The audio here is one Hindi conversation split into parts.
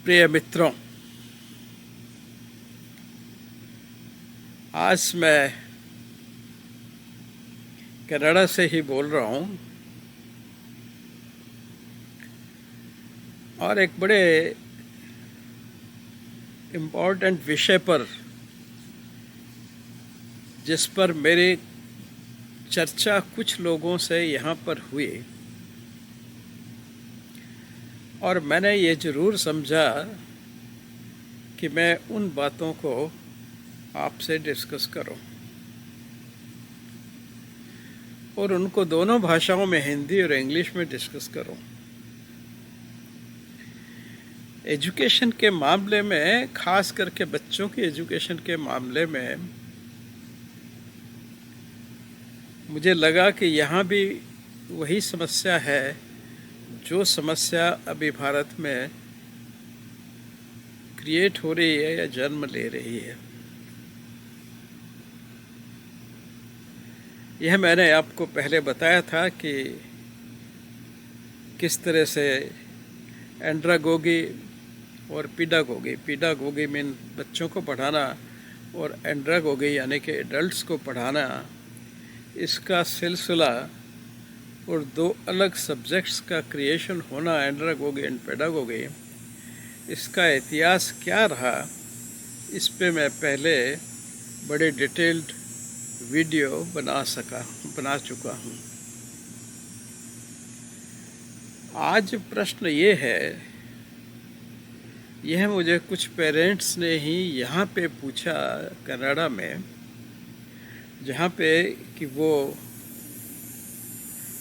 प्रिय मित्रों, आज मैं कनाडा से ही बोल रहा हूँ और एक बड़े इम्पोर्टेंट विषय पर जिस पर मेरी चर्चा कुछ लोगों से यहाँ पर हुई और मैंने ये ज़रूर समझा कि मैं उन बातों को आपसे डिस्कस करूं और उनको दोनों भाषाओं में, हिंदी और इंग्लिश में डिस्कस करूं। एजुकेशन के मामले में, खास करके बच्चों की एजुकेशन के मामले में, मुझे लगा कि यहाँ भी वही समस्या है जो समस्या अभी भारत में क्रिएट हो रही है या जन्म ले रही है। यह मैंने आपको पहले बताया था कि किस तरह से एंड्रागोगी और पीडागोगी मीन बच्चों को पढ़ाना और एंड्रागोगी यानी कि एडल्ट्स को पढ़ाना, इसका सिलसिला और दो अलग सब्जेक्ट्स का क्रिएशन होना, एंड्रागोगी एंड पेडागोगी, इसका इतिहास क्या रहा, इस पे मैं पहले बड़े डिटेल्ड वीडियो बना चुका हूँ। आज प्रश्न ये है, यह मुझे कुछ पेरेंट्स ने ही यहाँ पे पूछा कनाडा में, जहाँ पे कि वो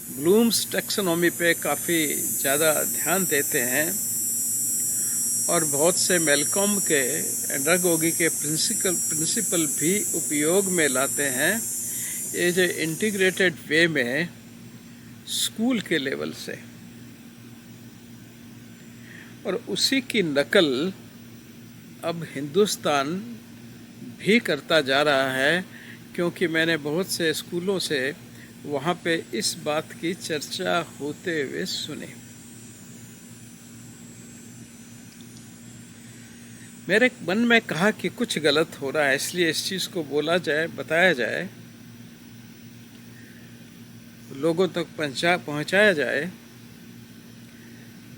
ब्लूम्स टैक्सोनॉमी पे काफ़ी ज़्यादा ध्यान देते हैं और बहुत से मेलकॉम के एंड्रागोगी के प्रिंसिपल भी उपयोग में लाते हैं एज ए इंटीग्रेटेड वे में स्कूल के लेवल से, और उसी की नकल अब हिंदुस्तान भी करता जा रहा है, क्योंकि मैंने बहुत से स्कूलों से वहाँ पे इस बात की चर्चा होते हुए सुने। मेरे मन में कहा कि कुछ गलत हो रहा है, इसलिए इस चीज़ को बोला जाए, बताया जाए, लोगों तक पहुंचाया जाए,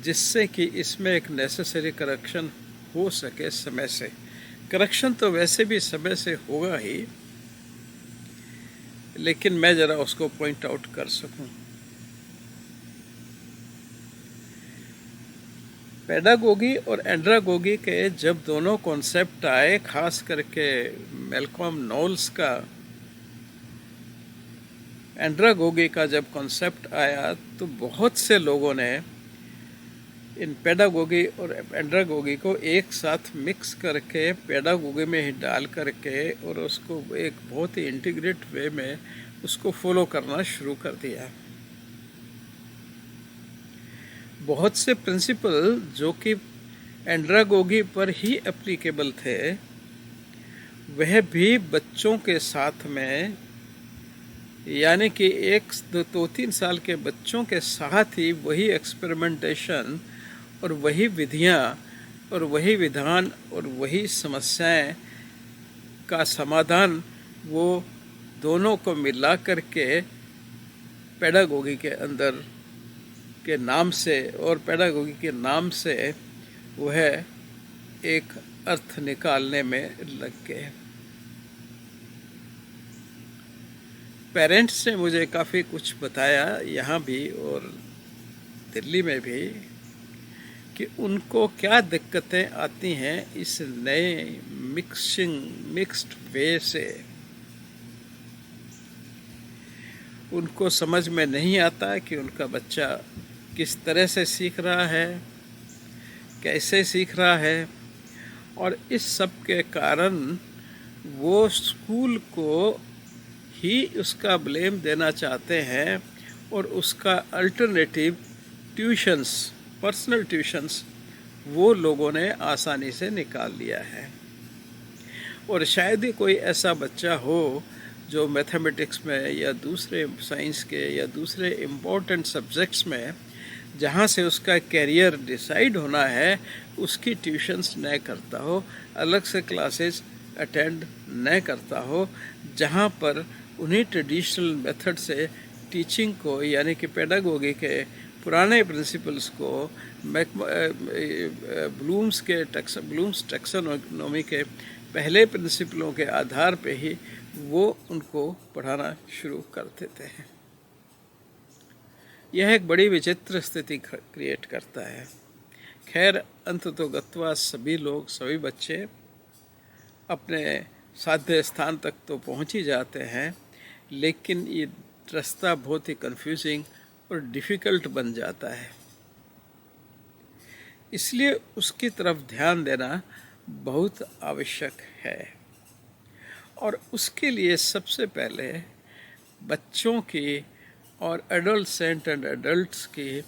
जिससे कि इसमें एक नेसेसरी करेक्शन हो सके समय से। करेक्शन तो वैसे भी समय से होगा ही, लेकिन मैं ज़रा उसको पॉइंट आउट कर सकूं। पेडागोगी और एंड्रागोगी के जब दोनों कॉन्सेप्ट आए, खास करके मेलकॉम नोल्स का एंड्रागोगी का जब कॉन्सेप्ट आया, तो बहुत से लोगों ने इन पेडागोगी और एंड्रागोगी को एक साथ मिक्स करके पेडागोगी में ही डाल करके और उसको एक बहुत ही इंटीग्रेट वे में उसको फॉलो करना शुरू कर दिया। बहुत से प्रिंसिपल जो कि एंड्रागोगी पर ही एप्लीकेबल थे, वह भी बच्चों के साथ में, यानी कि 1-2-3 साल के बच्चों के साथ ही वही एक्सपेरिमेंटेशन और वही विधियाँ और वही विधान और वही समस्याएं का समाधान, वो दोनों को मिला करके पेडागोगी के अंदर के नाम से और पेडागोगी के नाम से वह एक अर्थ निकालने में लग गए। पेरेंट्स ने मुझे काफ़ी कुछ बताया यहाँ भी और दिल्ली में भी, कि उनको क्या दिक्कतें आती हैं इस नए मिक्स्ड वे से। उनको समझ में नहीं आता कि उनका बच्चा किस तरह से सीख रहा है, कैसे सीख रहा है, और इस सब के कारण वो स्कूल को ही उसका ब्लेम देना चाहते हैं और उसका अल्टरनेटिव ट्यूशन्स, पर्सनल ट्यूशन्स, वो लोगों ने आसानी से निकाल लिया है। और शायद ही कोई ऐसा बच्चा हो जो मैथमेटिक्स में या दूसरे साइंस के या दूसरे इम्पोर्टेंट सब्जेक्ट्स में जहाँ से उसका कैरियर डिसाइड होना है उसकी ट्यूशन्स न करता हो, अलग से क्लासेस अटेंड न करता हो, जहाँ पर उन्हीं ट्रेडिशनल मेथड से टीचिंग को यानी कि पेडागोगी के पुराने प्रिंसिपल्स को ब्लूम्स टैक्सोनॉमी के पहले प्रिंसिपलों के आधार पे ही वो उनको पढ़ाना शुरू कर देते हैं। यह एक बड़ी विचित्र स्थिति क्रिएट करता है। खैर अंततोगत्वा सभी बच्चे अपने साध्य स्थान तक तो पहुंच ही जाते हैं, लेकिन ये रास्ता बहुत ही कंफ्यूजिंग और डिफ़िकल्ट बन जाता है। इसलिए उसकी तरफ ध्यान देना बहुत आवश्यक है और उसके लिए सबसे पहले बच्चों की और एडोलसेंट एंड एडल्ट्स की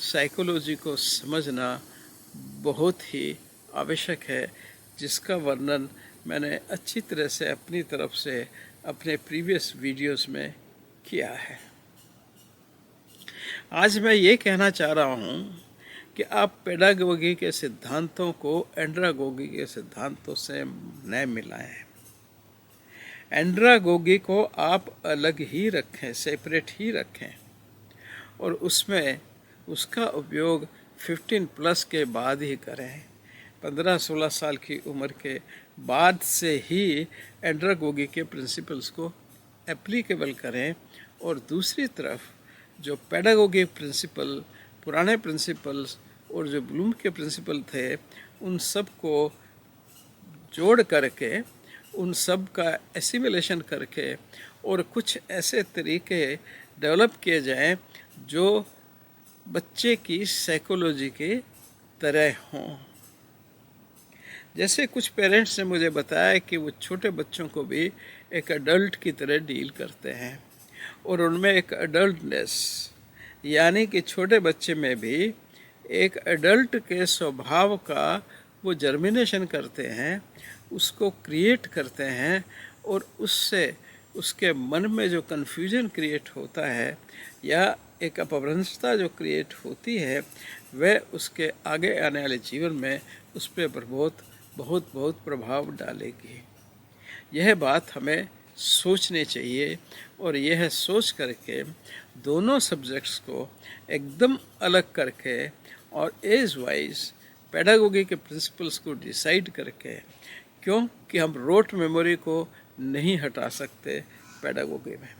साइकोलॉजी को समझना बहुत ही आवश्यक है, जिसका वर्णन मैंने अच्छी तरह से अपनी तरफ से अपने प्रीवियस वीडियोस में किया है। आज मैं ये कहना चाह रहा हूँ कि आप पेडागोगी के सिद्धांतों को एंड्रागोगी के सिद्धांतों से न मिलाएं। एंड्रागोगी को आप अलग ही रखें, सेपरेट ही रखें और उसमें उसका उपयोग 15 प्लस के बाद ही करें। 15-16 साल की उम्र के बाद से ही एंड्रागोगी के प्रिंसिपल्स को एप्लीकेबल करें और दूसरी तरफ जो पेडागोगी प्रिंसिपल, पुराने प्रिंसिपल्स और जो ब्लूम के प्रिंसिपल थे, उन सब को जोड़ करके, उन सब का एसिमिलेशन करके और कुछ ऐसे तरीके डेवलप किए जाएं जो बच्चे की साइकोलॉजी के तरह हों। जैसे कुछ पेरेंट्स ने मुझे बताया कि वो छोटे बच्चों को भी एक अडल्ट की तरह डील करते हैं और उनमें एक अडल्टनेस, यानी कि छोटे बच्चे में भी एक अडल्ट के स्वभाव का वो जर्मिनेशन करते हैं, उसको क्रिएट करते हैं और उससे उसके मन में जो कन्फ्यूजन क्रिएट होता है या एक अपभ्रंशता जो क्रिएट होती है, वह उसके आगे आने वाले जीवन में उस पर बहुत प्रभाव डालेगी। यह बात हमें सोचनी चाहिए और यह सोच करके दोनों सब्जेक्ट्स को एकदम अलग करके और एज वाइज पेडागोगी के प्रिंसिपल्स को डिसाइड करके, क्योंकि हम रोट मेमोरी को नहीं हटा सकते पेडागोगी में।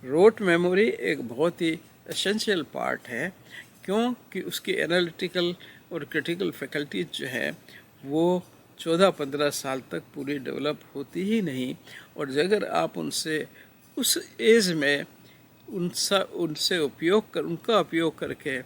रोट मेमोरी एक बहुत ही एसेंशियल पार्ट है, क्योंकि उसकी एनालिटिकल और क्रिटिकल फैकल्टीज जो है वो 14-15 साल तक पूरी डेवलप होती ही नहीं, और अगर आप उनसे उस एज में उनका उपयोग करके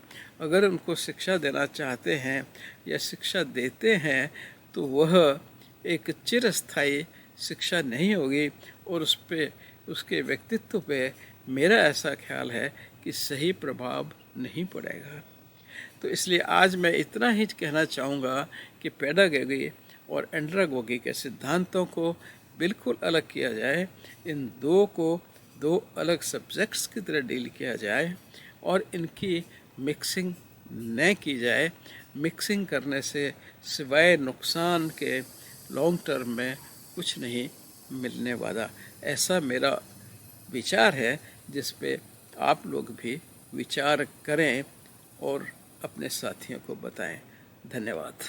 अगर उनको शिक्षा देना चाहते हैं या शिक्षा देते हैं, तो वह एक चिरस्थायी शिक्षा नहीं होगी और उसके व्यक्तित्व पे मेरा ऐसा ख्याल है कि सही प्रभाव नहीं पड़ेगा। तो इसलिए आज मैं इतना ही कहना चाहूँगा कि पेडागोगी और एंड्रागोगी के सिद्धांतों को बिल्कुल अलग किया जाए, इन दो को दो अलग सब्जेक्ट्स की तरह डील किया जाए और इनकी मिक्सिंग न की जाए। मिक्सिंग करने से सिवाय नुकसान के लॉन्ग टर्म में कुछ नहीं मिलने वाला, ऐसा मेरा विचार है, जिस पे आप लोग भी विचार करें और अपने साथियों को बताएं। धन्यवाद।